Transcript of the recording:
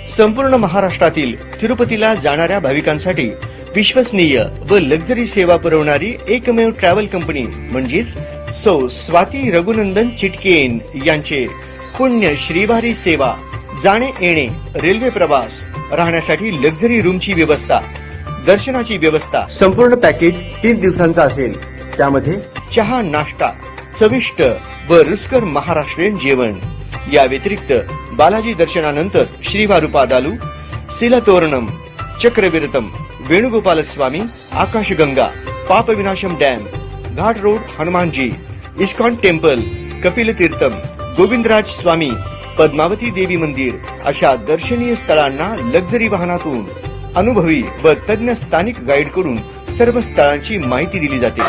संपूर्ण महाराष्ट्रातील तिरुपतीला जाणाऱ्या भाविकांसाठी विश्वसनीय व लक्झरी सेवा पुरवणारी एकमेव ट्रॅव्हल कंपनी म्हणजेच सौ स्वाती रघुनंदन चिटकेन यांचे पुण्य श्रीवारी सेवा। जाणे येणे, रेल्वे प्रवास, राहण्यासाठी लक्झरी रूमची व्यवस्था, दर्शनाची व्यवस्था, संपूर्ण पॅकेज 3 दिवसांचा असेल। त्यामध्ये चहा, नाश्ता, चविष्ट व रुचकर महाराष्ट्रीयन जेवण। या व्यतिरिक्त Balaji दर्शनानंतर श्रीवारुपादालू, शिलातोरणम, चक्रविरतम, Venugopal Swami, Akashganga, Papavinasam dam, ghat road Hanumanji, ISKCON temple, Kapila Theertham, Govindaraja Swami, Padmavathi Devi मंदिर अशा दर्शनीय स्थळांना लक्झरी वाहनातून अनुभवी व तज्ञ स्थानिक गाईड कडून सर्व स्थळांची माहिती दिली जाते।